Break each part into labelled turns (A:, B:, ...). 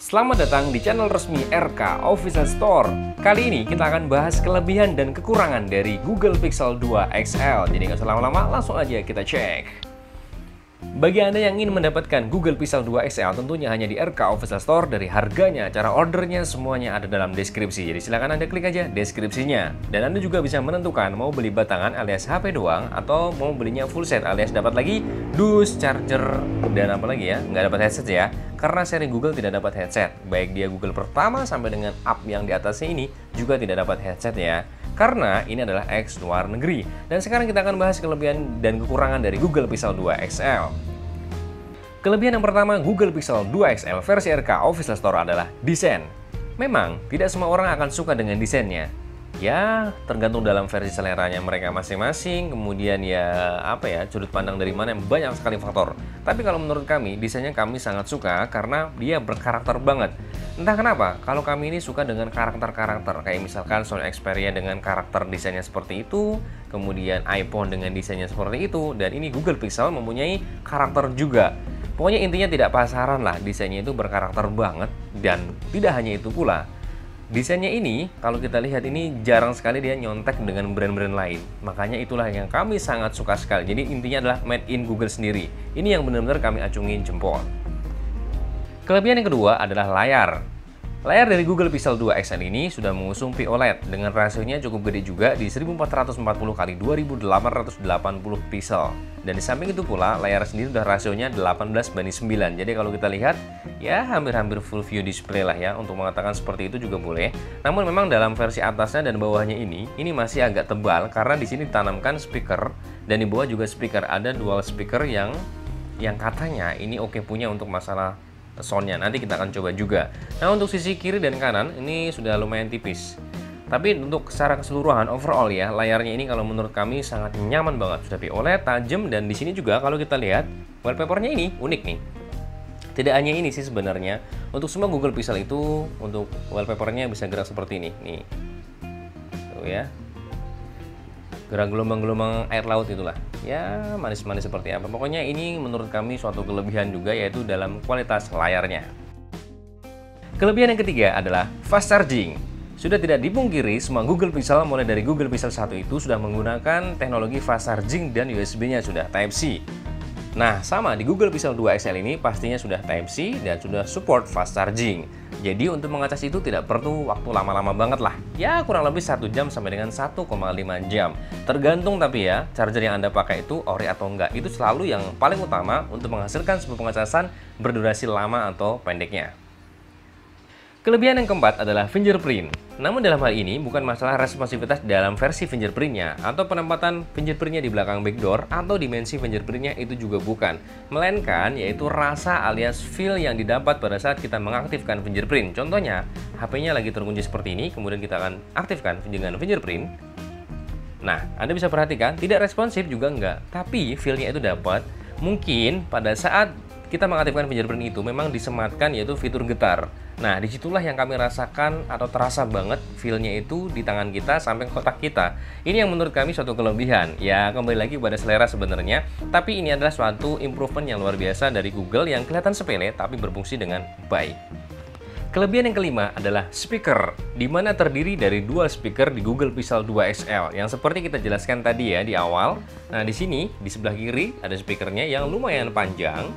A: Selamat datang di channel resmi RK Official Store. Kali ini kita akan bahas kelebihan dan kekurangan dari Google Pixel 2 XL. Jadi nggak usah lama-lama, langsung aja kita cek. Bagi Anda yang ingin mendapatkan Google Pixel 2 XL tentunya hanya di RK Official Store. Dari harganya, cara ordernya, semuanya ada dalam deskripsi. Jadi silahkan Anda klik aja deskripsinya. Dan Anda juga bisa menentukan mau beli batangan alias HP doang atau mau belinya full set alias dapat lagi dus, charger, dan apa lagi ya, nggak dapat headset ya. Karena seri Google tidak dapat headset. Baik dia Google pertama sampai dengan up yang di atasnya ini juga tidak dapat headset ya. Karena ini adalah X luar negeri. Dan sekarang kita akan bahas kelebihan dan kekurangan dari Google Pixel 2 XL. Kelebihan yang pertama Google Pixel 2 XL versi RK Official Store adalah desain. Memang tidak semua orang akan suka dengan desainnya. Ya, tergantung dalam versi seleranya mereka masing-masing. Kemudian ya, sudut pandang dari mana, banyak sekali faktor. Tapi kalau menurut kami, desainnya kami sangat suka karena dia berkarakter banget. Entah kenapa, kalau kami ini suka dengan karakter-karakter. Kayak misalkan Sony Xperia dengan karakter desainnya seperti itu. Kemudian iPhone dengan desainnya seperti itu. Dan ini Google Pixel mempunyai karakter juga. Pokoknya intinya tidak pasaran lah, desainnya itu berkarakter banget. Dan tidak hanya itu pula, desainnya ini, kalau kita lihat ini jarang sekali dia nyontek dengan brand-brand lain. Makanya itulah yang kami sangat suka sekali. Jadi intinya adalah made in Google sendiri. Ini yang benar-benar kami acungin jempol. Kelebihan yang kedua adalah layar. Layar dari Google Pixel 2 XL ini sudah mengusung POLED dengan rasionya cukup gede juga di 1440 x 2880 pixel. Dan di samping itu pula layar sendiri sudah rasionya 18:9. Jadi kalau kita lihat ya hampir-hampir full view display lah ya, untuk mengatakan seperti itu juga boleh. Namun memang dalam versi atasnya dan bawahnya ini masih agak tebal karena di sini ditanamkan speaker dan di bawah juga speaker. Ada dual speaker yang katanya ini oke punya untuk masalah soundnya. Nanti kita akan coba juga. Nah, untuk sisi kiri dan kanan ini sudah lumayan tipis. Tapi untuk secara keseluruhan overall ya, layarnya ini kalau menurut kami sangat nyaman banget. Sudah POLED, tajam, dan di sini juga kalau kita lihat wallpapernya ini unik nih. Tidak hanya ini sih sebenarnya. Untuk semua Google Pixel itu untuk wallpapernya bisa gerak seperti ini. Nih. Tuh ya. Gerak gelombang-gelombang air laut itulah. Ya, manis-manis seperti apa. Pokoknya ini menurut kami suatu kelebihan juga, yaitu dalam kualitas layarnya. Kelebihan yang ketiga adalah fast charging. Sudah tidak dipungkiri, semua Google Pixel mulai dari Google Pixel 1 itu sudah menggunakan teknologi fast charging dan USB-nya sudah Type-C. Nah, sama di Google Pixel 2 XL ini pastinya sudah Type-C dan sudah support fast charging. Jadi untuk mengacas itu tidak perlu waktu lama-lama banget lah. Ya kurang lebih 1 jam sampai dengan 1,5 jam. Tergantung tapi ya, charger yang Anda pakai itu ori atau enggak. Itu selalu yang paling utama untuk menghasilkan sebuah pengecasan berdurasi lama atau pendeknya. Kelebihan yang keempat adalah fingerprint. Namun dalam hal ini bukan masalah responsivitas dalam versi fingerprintnya atau penempatan fingerprintnya di belakang backdoor atau dimensi fingerprintnya, itu juga bukan. Melainkan yaitu rasa alias feel yang didapat pada saat kita mengaktifkan fingerprint. Contohnya, HP-nya lagi terkunci seperti ini, kemudian kita akan aktifkan dengan fingerprint. Nah, Anda bisa perhatikan, tidak responsif juga enggak, tapi feel-nya itu dapat. Mungkin pada saat kita mengaktifkan fingerprint itu memang disematkan yaitu fitur getar. Nah, disitulah yang kami rasakan atau terasa banget feel-nya itu di tangan kita sampai kotak kita. Ini yang menurut kami suatu kelebihan. Ya, kembali lagi pada selera sebenarnya. Tapi ini adalah suatu improvement yang luar biasa dari Google yang kelihatan sepele tapi berfungsi dengan baik. Kelebihan yang kelima adalah speaker, di mana terdiri dari dual speaker di Google Pixel 2 XL yang seperti kita jelaskan tadi ya di awal. Nah, di sini di sebelah kiri ada speakernya yang lumayan panjang.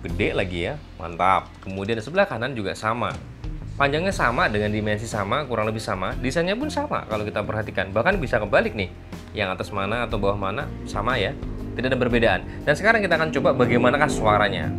A: Gede lagi ya, mantap. Kemudian di sebelah kanan juga sama. Panjangnya sama dengan dimensi sama, kurang lebih sama. Desainnya pun sama kalau kita perhatikan. Bahkan bisa kebalik nih. Yang atas mana atau bawah mana sama ya. Tidak ada perbedaan. Dan sekarang kita akan coba bagaimanakah suaranya.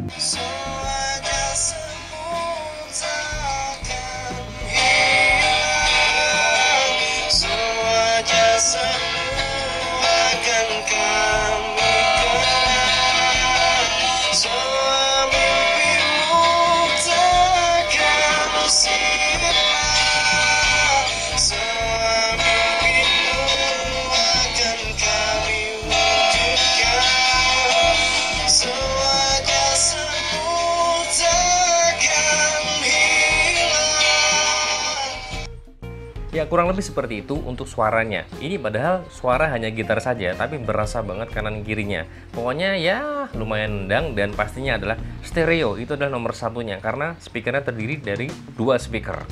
A: Ya, kurang lebih seperti itu untuk suaranya. Ini padahal suara hanya gitar saja, tapi berasa banget kanan kirinya. Pokoknya ya lumayan nendang dan pastinya adalah stereo. Itu adalah nomor satunya karena speakernya terdiri dari 2 speaker.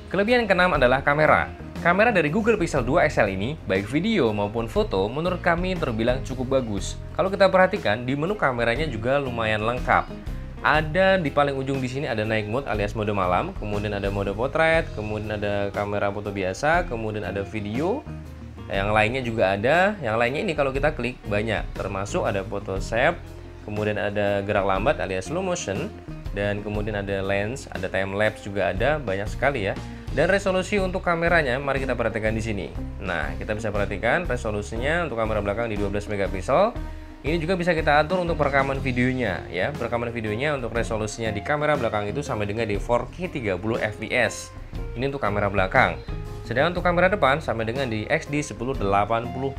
A: Kelebihan keenam adalah kamera. Kamera dari Google Pixel 2 XL ini, baik video maupun foto, menurut kami terbilang cukup bagus. Kalau kita perhatikan, di menu kameranya juga lumayan lengkap. Ada di paling ujung di sini ada night mode alias mode malam, kemudian ada mode potret, kemudian ada kamera foto biasa, kemudian ada video. Yang lainnya juga ada. Yang lainnya ini kalau kita klik banyak, termasuk ada photo shape, kemudian ada gerak lambat alias slow motion, dan kemudian ada lens, ada time lapse juga ada, banyak sekali ya. Dan resolusi untuk kameranya, mari kita perhatikan di sini. Nah, kita bisa perhatikan resolusinya untuk kamera belakang di 12 megapiksel. Ini juga bisa kita atur untuk perekaman videonya ya. Perekaman videonya untuk resolusinya di kamera belakang itu sampai dengan di 4K 30 fps. Ini untuk kamera belakang. Sedangkan untuk kamera depan sampai dengan di XD 1080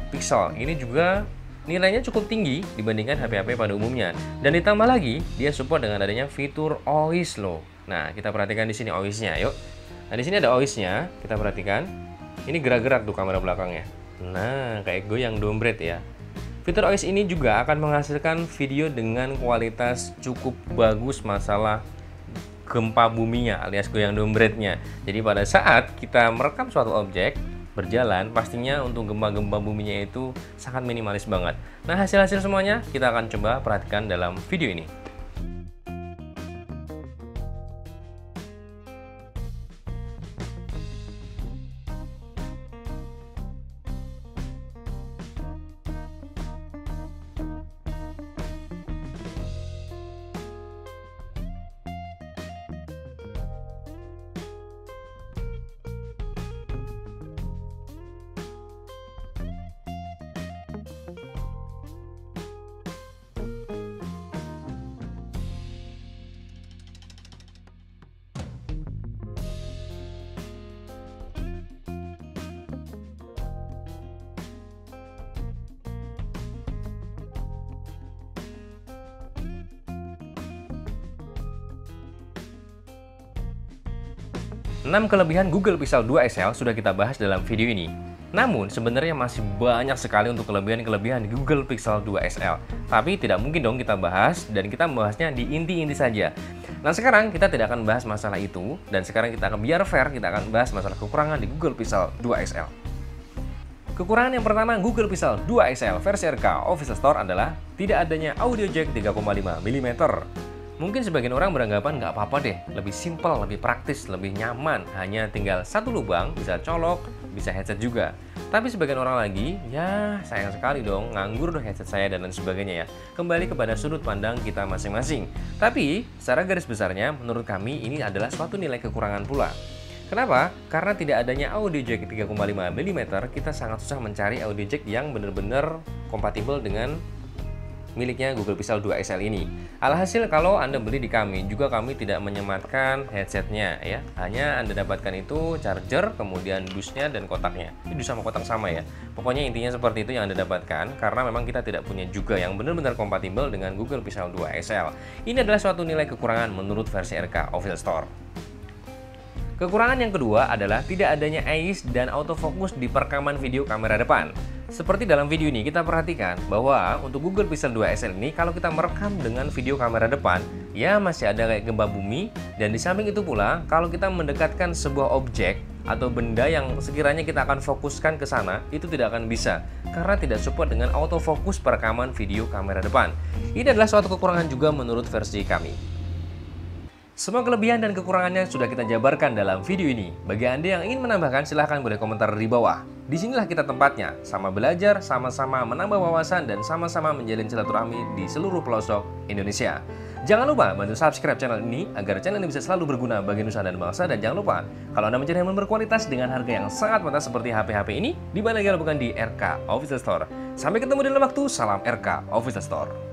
A: pixel. Ini juga nilainya cukup tinggi dibandingkan HP-HP pada umumnya. Dan ditambah lagi, dia support dengan adanya fitur OIS loh. Nah, kita perhatikan di sini OIS-nya, yuk. Nah, di sini ada OIS-nya, kita perhatikan. Ini gerak-gerak tuh kamera belakangnya. Nah, kayak goyang dompet ya. Fitur OIS ini juga akan menghasilkan video dengan kualitas cukup bagus masalah gempa buminya alias goyang dompetnya. Jadi pada saat kita merekam suatu objek berjalan, pastinya untuk gempa-gempa buminya itu sangat minimalis banget. Nah, hasil-hasil semuanya kita akan coba perhatikan dalam video ini. Enam kelebihan Google Pixel 2 XL sudah kita bahas dalam video ini. Namun, sebenarnya masih banyak sekali untuk kelebihan-kelebihan di Google Pixel 2 XL. Tapi tidak mungkin dong kita bahas, dan kita membahasnya di inti-inti saja. Nah, sekarang kita tidak akan bahas masalah itu, dan sekarang kita akan biar fair, kita akan bahas masalah kekurangan di Google Pixel 2 XL. Kekurangan yang pertama Google Pixel 2 XL versi RK Official Store adalah tidak adanya audio jack 3,5 mm. Mungkin sebagian orang beranggapan nggak apa-apa deh, lebih simpel, lebih praktis, lebih nyaman, hanya tinggal satu lubang, bisa colok, bisa headset juga. Tapi sebagian orang lagi, ya sayang sekali dong, nganggur dong headset saya dan lain sebagainya ya. Kembali kepada sudut pandang kita masing-masing. Tapi, secara garis besarnya, menurut kami ini adalah suatu nilai kekurangan pula. Kenapa? Karena tidak adanya audio jack 3,5 mm, kita sangat susah mencari audio jack yang benar-benar kompatibel dengan miliknya Google Pixel 2 XL ini. Alhasil kalau Anda beli di kami, juga kami tidak menyematkan headsetnya ya. Hanya Anda dapatkan itu charger, kemudian dusnya dan kotaknya. Ini dus sama kotak sama ya. Pokoknya intinya seperti itu yang Anda dapatkan, karena memang kita tidak punya juga yang benar-benar kompatibel dengan Google Pixel 2 XL. Ini adalah suatu nilai kekurangan menurut versi RK Official Store. Kekurangan yang kedua adalah tidak adanya AIS dan autofocus di perekaman video kamera depan. Seperti dalam video ini kita perhatikan bahwa untuk Google Pixel 2 XL ini kalau kita merekam dengan video kamera depan, ya masih ada kayak gempa bumi, dan di samping itu pula kalau kita mendekatkan sebuah objek atau benda yang sekiranya kita akan fokuskan ke sana, itu tidak akan bisa karena tidak support dengan autofocus perekaman video kamera depan. Ini adalah suatu kekurangan juga menurut versi kami. Semua kelebihan dan kekurangannya sudah kita jabarkan dalam video ini. Bagi Anda yang ingin menambahkan, silahkan boleh komentar di bawah. Disinilah kita tempatnya, sama belajar, sama-sama menambah wawasan, dan sama-sama menjalin silaturahmi di seluruh pelosok Indonesia. Jangan lupa bantu subscribe channel ini, agar channel ini bisa selalu berguna bagi nusa dan bangsa. Dan jangan lupa, kalau Anda mencari handphone berkualitas dengan harga yang sangat pantas seperti HP-HP ini, di mana lagi bukan di RK Official Store. Sampai ketemu di lain waktu, salam RK Official Store.